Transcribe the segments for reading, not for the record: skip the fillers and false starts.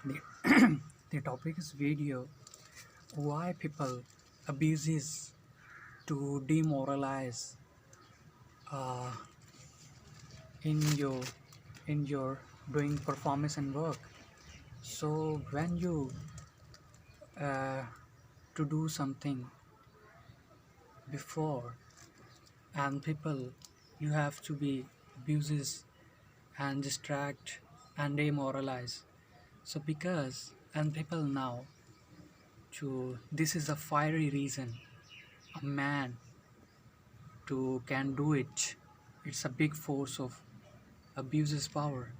The, the topic is video. Why people abuses to demoralize uh, in your in your doing performance and work. So when you uh, to do something before and people you have to be abuses and distract and demoralize. So because and people now to this is a fiery reason a man to can do it. It's a big force of abuses power.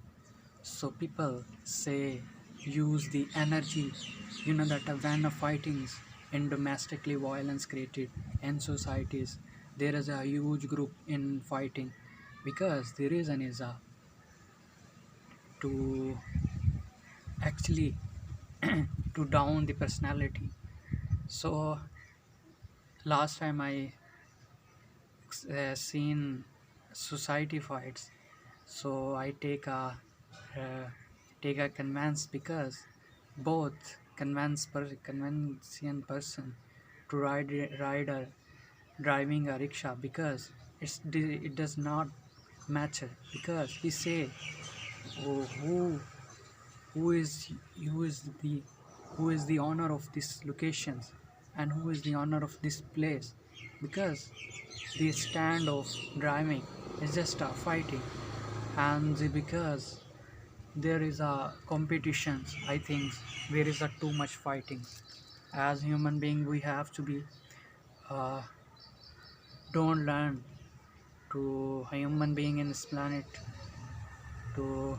So people say use the energy. You know that when a fightings in domestically violence created in societies, there is a huge group in fighting because the reason is to actually to down the personality. So last time I seen society fights, so I take a convince because both convincing person to ride a driving a rickshaw because it does not matter because he say oh, who is the who is the owner of this locations and who is the owner of this place because the stand of driving is just a fighting and because there is a competitions. I think there is a too much fighting. As human being we have to be uh, don't learn to a human being in this planet to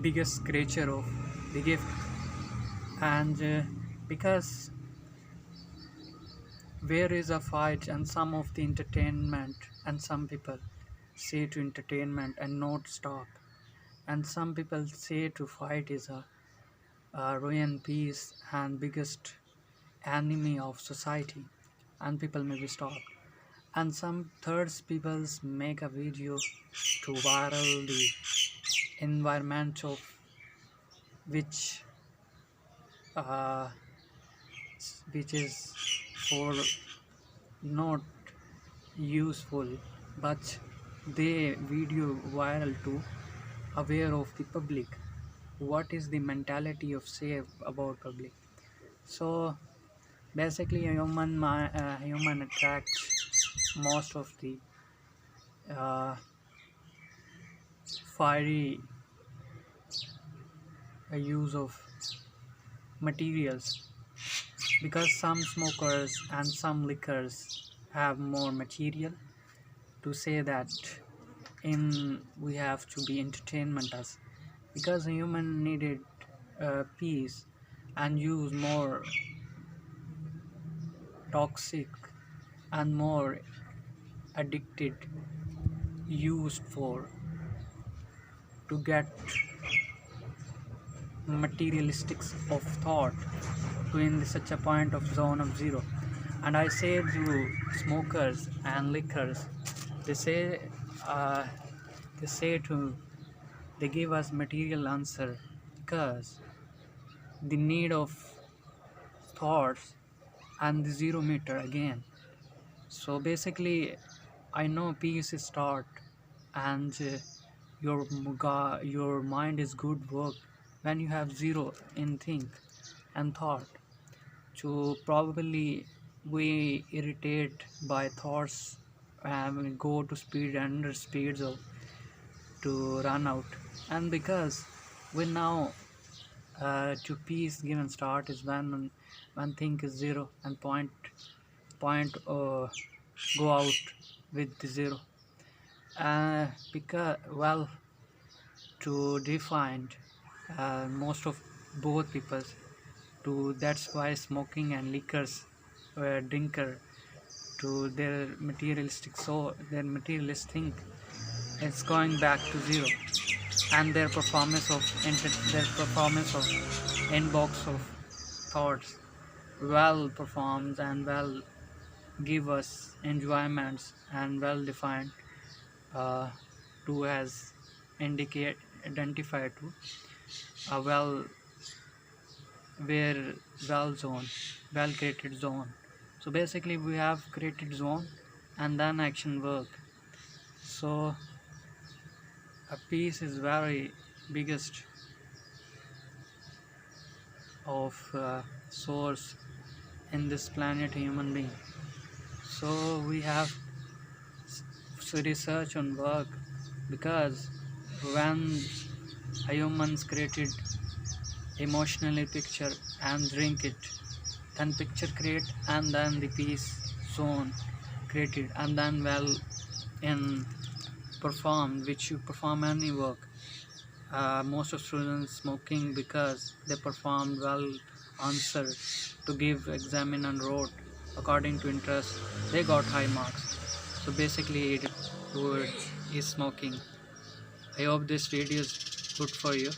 biggest creature of the gift and because where is a fight and some of the entertainment and some people say to entertainment and not stop and some people say to fight is a ruin peace and biggest enemy of society and people may be stopped and some thirds peoples make a video to viral the environment of which uh, which is for not useful but they video viral to aware of the public what is the mentality of say about public. So basically a human attracts most of the uh, fiery use of materials because some smokers and some liquors have more material to say that in we have to be entertainment us because a human needed peace and use more toxic and more addicted used for to get materialistics of thought to in such a point of zone of zero. And I say to smokers and liquors they say uh, they say to they give us material answer because the need of thoughts and the zero meter again. So basically I know peace is start and your mind is good work when you have zero in think and thought to probably we irritate by thoughts and go to speed under speeds of to run out and because we now to peace given start is when thing is zero and point go out with the zero because well to define most of both peoples to that's why smoking and liquors drinker to their materialistic so their materialist think it's going back to zero and their performance of inbox of thoughts well performed and well give us enjoyments and well defined uh, to as indicate identify to a where well zone, well created zone. So basically we have created zone and then action work. So a peace is very biggest of source in this planet human being. So we have research on work, because when humans created emotionally picture and drink it, then picture create and then the peace zone created and then well in performed which you perform any work. Most of students smoking because they performed well answer to give examine and wrote according to interest, they got high marks. So basically it is smoking. I hope this video is good for you.